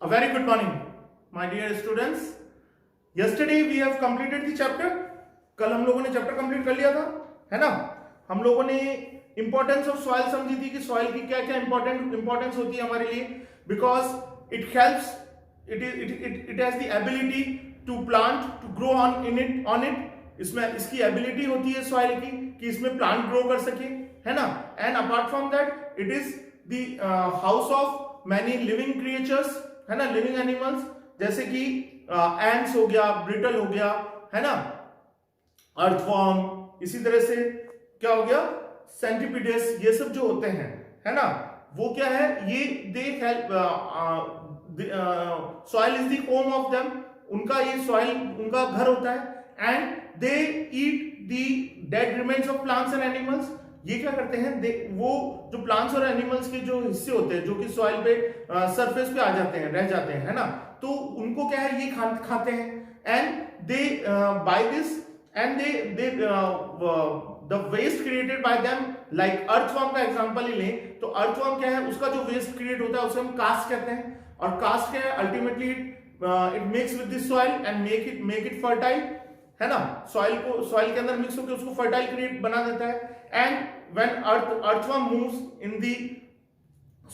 A very good morning, my dear students. Yesterday we have completed the chapter. कल हम लोगों ने chapter complete कर लिया था, है ना। हम लोगों ने इंपॉर्टेंस ऑफ सॉइल समझी थी कि सॉइल की क्या क्या इंपॉर्टेंस होती है हमारे लिए, because it helps, it has the ability to plant to grow on it. इसमें इसकी एबिलिटी होती है सॉइल की कि इसमें प्लांट ग्रो कर सके, है ना। And apart from that it is the house of many living creatures, है ना, लिविंग एनिमल्स, जैसे कि एंट्स हो गया, ब्रिटल हो गया, है ना, अर्थवॉर्म, इसी तरह से क्या हो गया, सेंटिपिडेस, ये सब जो होते हैं, है ना, वो क्या है, ये they help, soil is the home of them, उनका ये सॉइल उनका घर होता है। And they eat the dead remains of plants and animals. ये क्या करते हैं, वो जो प्लांट्स और एनिमल्स के जो हिस्से होते हैं जो कि सॉइल पे सरफेस पे आ जाते हैं, रह जाते हैं, है ना, तो उनको क्या है, ये खाते हैं। And they by this and they the waste created by them, like earthworm का एग्जांपल ही लें तो अर्थवॉर्म क्या है, उसका जो वेस्ट क्रिएट होता है उसे हम कास्ट कहते हैं। और कास्ट क्या है, ultimately it mix with the soil and make it fertile, है ना, सॉइल के अंदर मिक्स होकर उसको फर्टाइल क्रिएट बना देता है। And when earthworm moves in the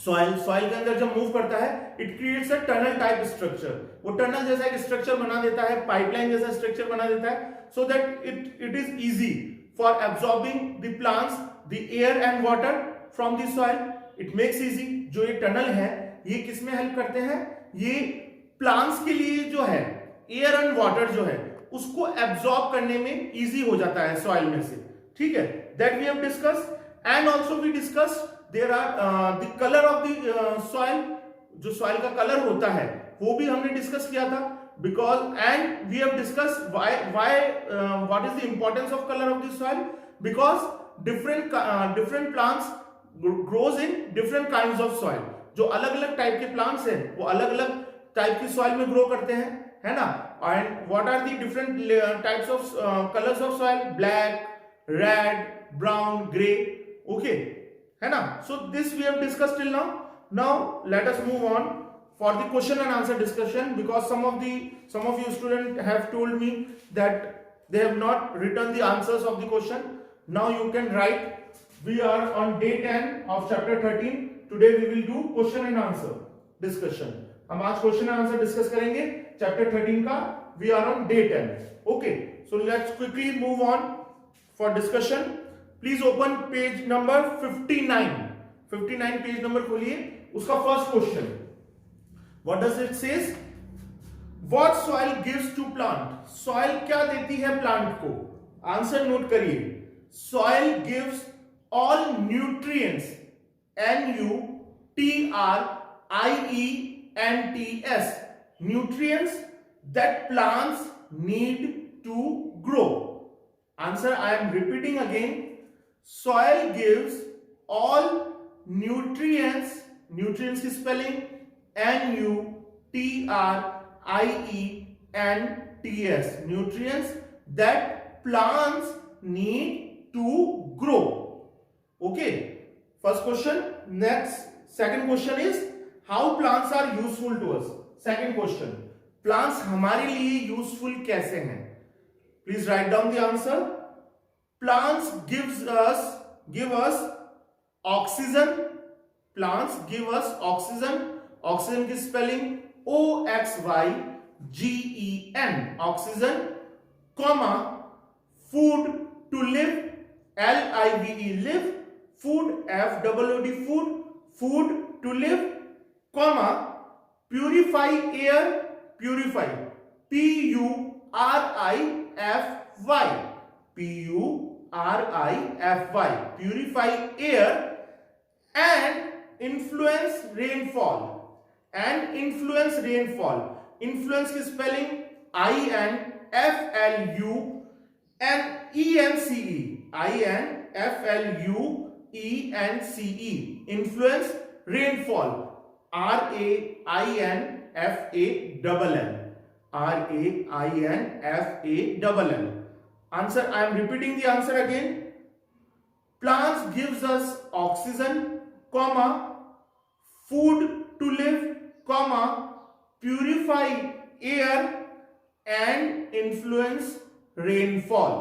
soil के अंदर जब मूव करता है, it creates a tunnel type structure. वो टनल जैसा एक स्ट्रक्चर बना देता है, पाइपलाइन जैसा स्ट्रक्चर बना देता है, so that it is easy for absorbing the plants the air and water from the soil. It makes easy. जो ये टनल है ये किसमें हेल्प करते हैं, ये प्लांट्स के लिए जो है एयर एंड वाटर जो है उसको एब्सॉर्ब करने में इजी हो जाता है सॉइल में से, ठीक है। That we have discussed. And also we discussed there are the colour of the soil. जो सॉइल का कलर होता है वो भी हमने डिस्कस किया था, because and we have discussed why what is the importance of colour of the soil, because different plants grows in different kinds of soil. जो अलग अलग टाइप के प्लांट्स हैं वो अलग अलग टाइप की सॉइल में ग्रो करते हैं, है ना। And what are the different types of colours of soil, black, red, brown, grey, okay, है ना। So this we have discussed till now. Now let us move on for the question and answer discussion, because some of you students have told me that they have not written the answers of the question. Now you can write. We are on day 10 of chapter 13. Today we will do question and answer discussion. हम आज question and answer discuss करेंगे chapter 13 का। We are on day 10. Okay, so let's quickly move on for discussion. Please open page number 59. 59 page number खोलिए। उसका first question, What does it says? What soil gives to plant? Soil क्या देती है plant को? Answer note करिए। Soil gives all nutrients, nutrients, nutrients that plants need to grow. Answer, I am repeating again. Soil gives all nutrients, nutrients की spelling nutrients, nutrients that plants need to grow. Okay, first question. Next, second question is how plants are useful to us. Second question, plants हमारे लिए useful कैसे हैं? Please write down the answer. Plants give us oxygen. Plants give us oxygen. Oxygen की spelling OXYGEN, oxygen, comma, food to live, LIVE, live, food, FOOD, food, food to live, comma, purify air, purify, PURIFY, purify air, and influence rainfall, influence की spelling INFLUENCE, influence, rainfall, RAINFALL. Answer, I am repeating the answer again. Plants gives us oxygen, comma, food to live, comma, purify air and influence rainfall.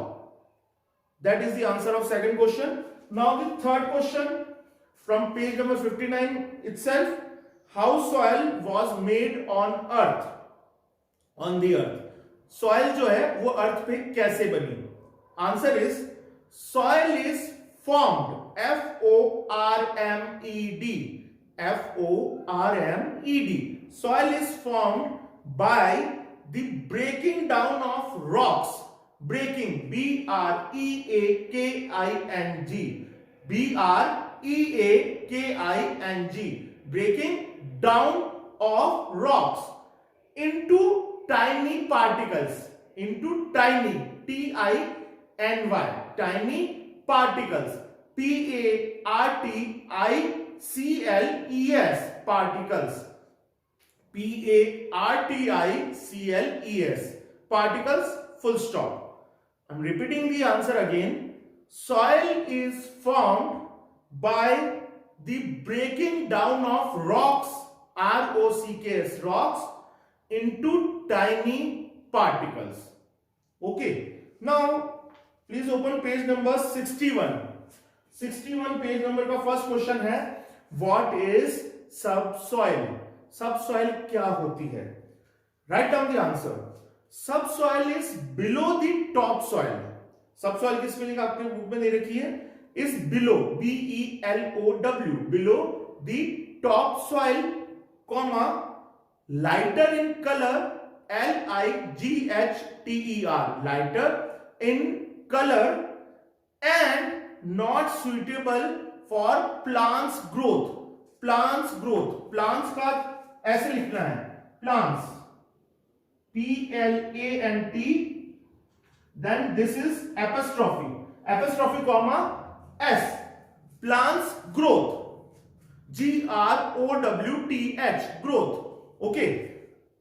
That is the answer of second question. Now the third question from page number 59 itself. How soil was made on earth? On the earth. Soil जो है वो अर्थ पे कैसे बनी? Answer is soil is formed. F-O-R-M-E-D. F-O-R-M-E-D. Soil is formed by the breaking down of rocks. Breaking. B-R-E-A-K-I-N-G. B-R-E-A-K-I-N-G. Breaking down of rocks into tiny particles. Into tiny. T-I-N-Y. Tiny particles. P-A-R-T-I-C-L-E-S. Particles. P-A-R-T-I-C-L-E-S. Particles, full stop. I'm repeating the answer again. Soil is formed by the breaking down of rocks, R-O-C-K-S, rocks, into tiny particles. Okay. Now, please open page number 61. 61 page number का first question है, what is subsoil? Subsoil क्या होती है? Write down the answer. Subsoil is below the top soil. Subsoil की spelling आपके book में दे रखी है, is below, B-E-L-O-W, below the top soil, comma, lighter in colour, L-I-G-H-T-E-R, lighter in colour, and not suitable for plants growth. Plants growth. Plants का ऐसे लिखना है, plants, P-L-A-N-T, then this is apostrophe, apostrophe comma S, plants growth, G-R-O-W-T-H, growth. Okay,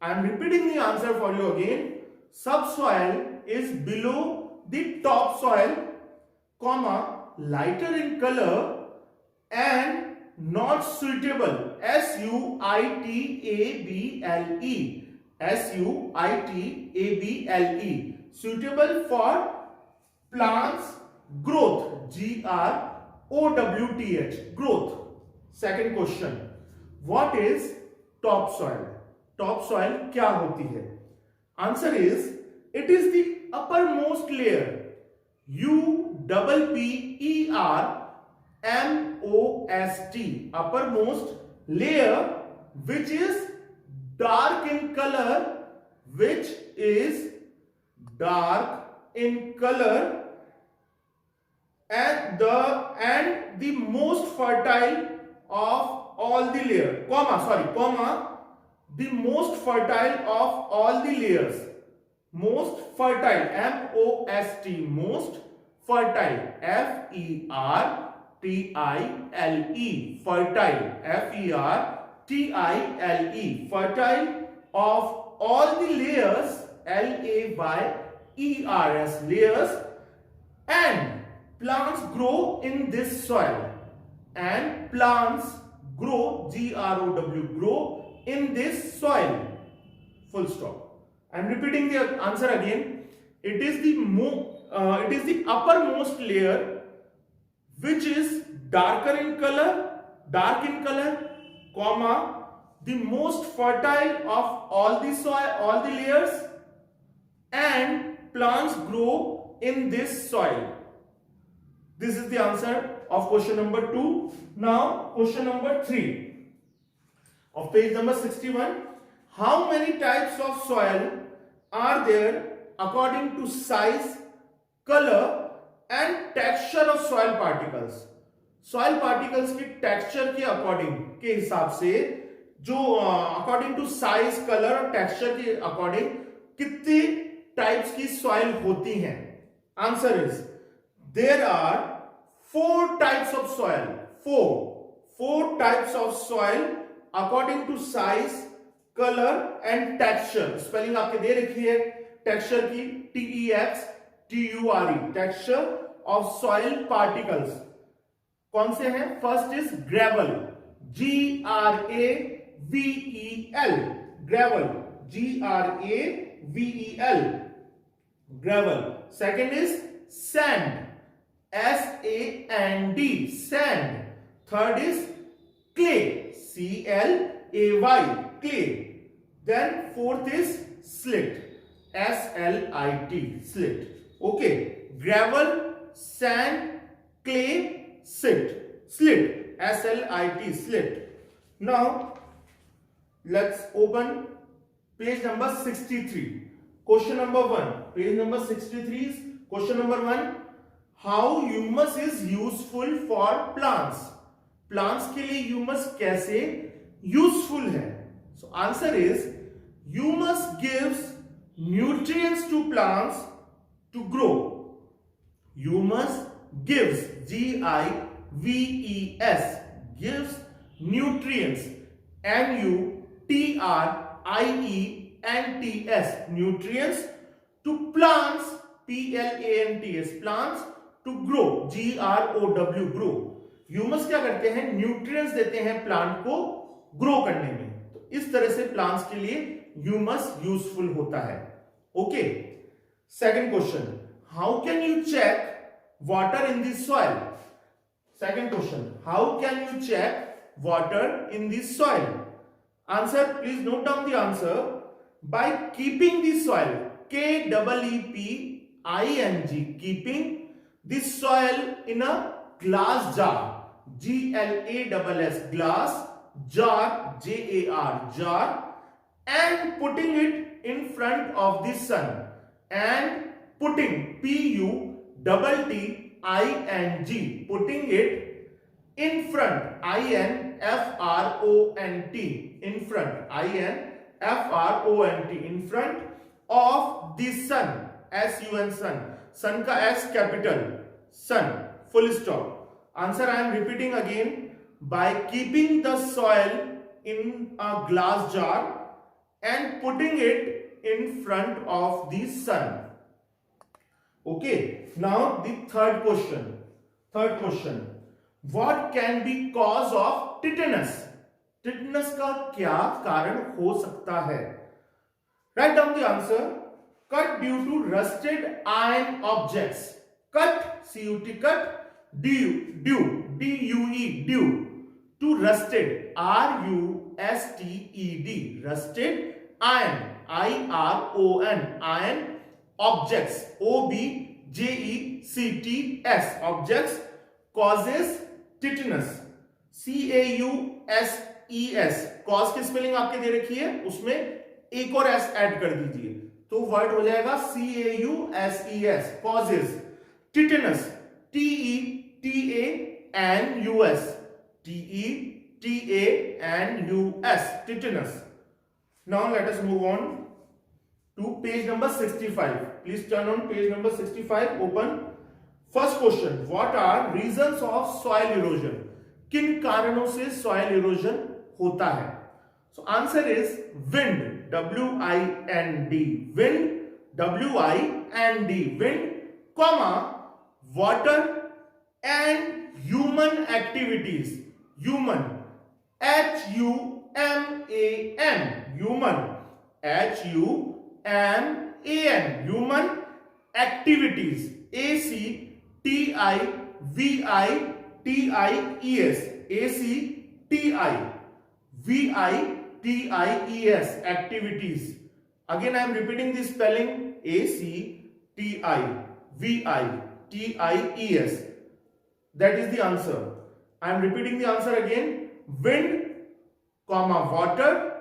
I am repeating the answer for you again. Subsoil is below the topsoil, comma, lighter in color and not suitable, S-U-I-T-A-B-L-E, S-U-I-T-A-B-L-E, suitable for plants growth, G-R-O-W-T-H, growth. Second question, what is topsoil? Topsoil क्या होती है? Answer is, it is the uppermost layer, U-P-P-E-R-M-O-S-T, uppermost layer, which is dark in color, which is dark in color, and the most fertile of all the layer, comma, the most fertile of all the layers. Most fertile, M-O-S-T, most fertile, F-E-R-T-I-L-E, fertile, F-E-R-T-I-L-E, fertile of all the layers, L-A-Y-E-R-S, layers, and plants grow in this soil, and plants grow, G-R-O-W, grow in this soil, full stop. I am repeating the answer again. It is the uppermost layer, which is dark in color, comma, the most fertile of all the soil, all the layers, and plants grow in this soil. This is the answer of question number 2. Now, question number 3 of page number 61. How many types of soil are there according to size, color and texture of soil particles? Soil particles की texture के according के हिसाब से जो according to size, color और texture के according कितनी types की soil होती हैं? Answer is, there are 4 types of soil. 4 types of soil according to size, color and texture. Spelling आपके दे रखी है टेक्सचर की, T-E-X-T-U-R-E, texture of soil particles. कौन से हैं? First is gravel, G-R-A-V-E-L, gravel, gravel, gravel. Second is sand, sand, sand. Third is clay, clay, clay. Then fourth is slit, slit, slit. Okay, gravel, sand, clay, slit, slit, slit. Now let's open page number 63. Question number 1. Page number 63 is question number 1. How humus is useful for plants? Plants के लिए humus कैसे useful है? So answer is humus gives nutrients to plants to grow. Humus gives, G-I-V-E-S, gives nutrients, N-U-T-R-I-E-N-T-S, nutrients to plants, P-L-A-N-T-S, plants to grow, G-R-O-W, grow. Humus क्या करते हैं? Nutrients देते हैं plant को ग्रो करने में. तो इस तरह से प्लांट्स के लिए ह्यूमस यूजफुल होता है. Okay. Second question, how can you check water in the soil? Second question, how can you check water in the soil? Answer, please note down the answer. By keeping the soil, K-E-E-P-I-N-G, keeping the soil in a glass jar, G-L-A-S-S, glass jar, J-A-R, jar, and putting it in front of the sun, and putting, P-U-T-T-I-N-G, putting it in front, I-N-F-R-O-N-T, in front, I-N-F-R-O-N-T, in front of the sun, S-U-N, sun, sun का S capital, sun, full stop. Answer I am repeating again. By keeping the soil in a glass jar and putting it in front of the sun. Okay, now the third question. What can be cause of tetanus? Tetanus का क्या कारण हो सकता है? Write down the answer. Cut due to rusted iron objects. Cut, C-U-T, cut, D-U-E, due to rusted, R-U-S-T-E-D, rusted iron, I-R-O-N, iron objects, O-B-J-E-C-T-S, objects causes tetanus, C-A-U-S-E-S, cause की spelling आपके दे रखी है, उसमें एक और S ऐड कर दीजिए तो वर्ड हो जाएगा C-A-U-S-E-S, causes tetanus, T-E-T-A-N-U-S, T-E-T-A-N-U-S, tetanus. Now let us move on to page number 65. Please turn on page number 65, open. First question, what are reasons of soil erosion? किन कारणों से soil erosion होता है? So answer is wind, W-I-N-D, wind, W-I-N-D, wind, comma, water and human activities, human, H-U-M-A-N, human, H-U-M-A-N, human activities, A-C-T-I-V-I-T-I-E-S, A-C-T-I-V-I-T-I-E-S, activities. Again I am repeating the spelling, A-C-T-I-V-I-T-I-E-S. That is the answer. I am repeating the answer again. Wind, comma, water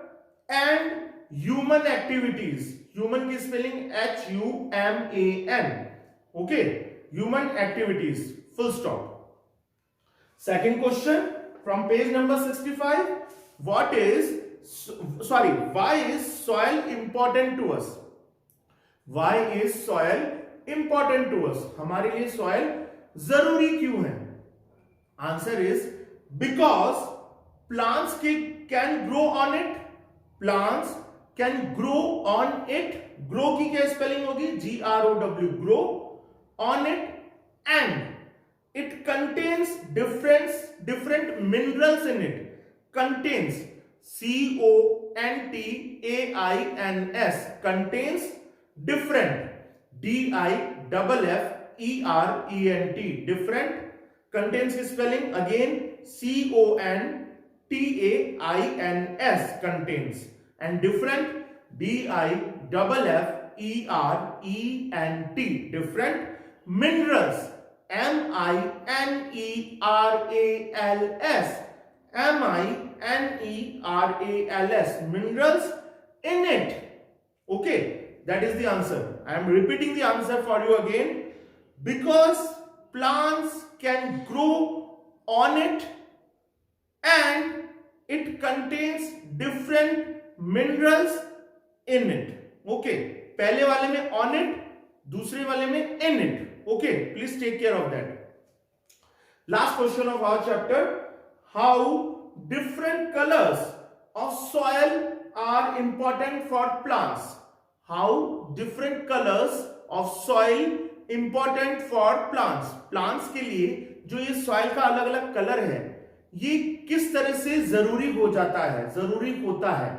and human activities. Human की spelling H-U-M-A-N. Okay, human activities, full stop. Second question from page number 65. Why is soil important to us? Why is soil important to us? हमारे लिए soil जरूरी क्यों है? Answer is because plants can grow on it. Plants can grow on it. Grow की क्या spelling होगी? G-R-O-W, grow on it, and it contains different minerals in it. Contains CONTAINS contains different. DIFFERENT different contains की spelling again CONTAINS contains and different DIFFERENT different minerals MINERALS minerals in it. Okay, that is the answer. I am repeating the answer for you again. Because plants can grow on it and it contains different minerals in it. Okay, पहले वाले में on it, दूसरे वाले में in it. Okay, please take care of that. Last question of our chapter: how different colors of soil are important for plants. How different colors of soil important for plants. Plants के लिए जो ये soil का अलग अलग colour है, ये किस तरह से जरूरी हो जाता है, जरूरी होता है?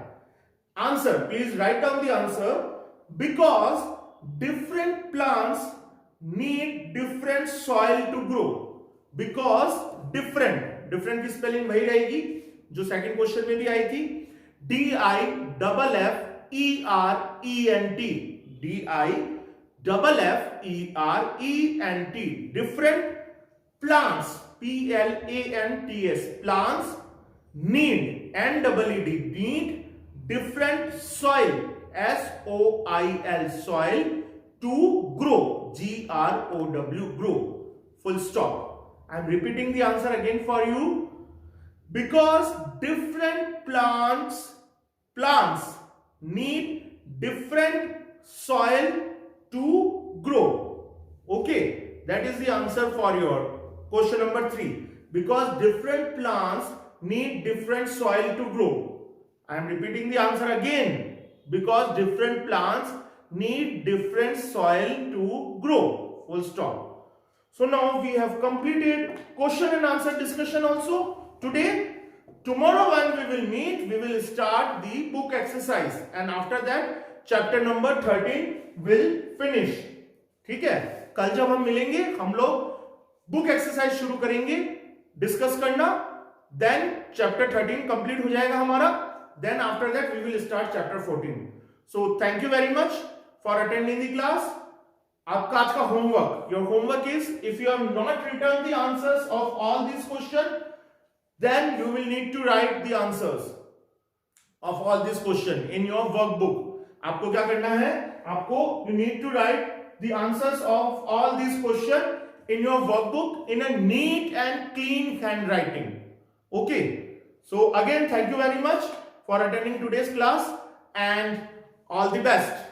Answer, please write down the answer. Because different plants need different soil to grow. Because different की स्पेलिंग वही रहेगी जो सेकंड क्वेश्चन में भी आई थी, DIFFERENT DIFFERENT different plants PLANTS plants need need different soil soil to grow grow full stop. I am repeating the answer again for you. Because different plants need different soil to grow. Okay, that is the answer for your question number 3. Because different plants need different soil to grow. I am repeating the answer again. Because different plants need different soil to grow. Full stop. So now we have completed question and answer discussion also today. Tomorrow when we will meet, we will start the book exercise and after that chapter number 13 will finish. ठीक है, कल जब हम मिलेंगे हम लोग book exercise शुरू करेंगे डिस्कस करना, देन चैप्टर 13 कंप्लीट हो जाएगा हमारा, then after that we will start chapter 14. So thank you very much for attending the class. आपका आज का homework, your homework is if you have not return the answers of all this question, then you will need to write the answers of all this question in your workbook. आपको क्या करना है, आपको you need to write the answers of all these question in your workbook in a neat and clean handwriting. Okay, so again thank you very much for attending today's class and all the best.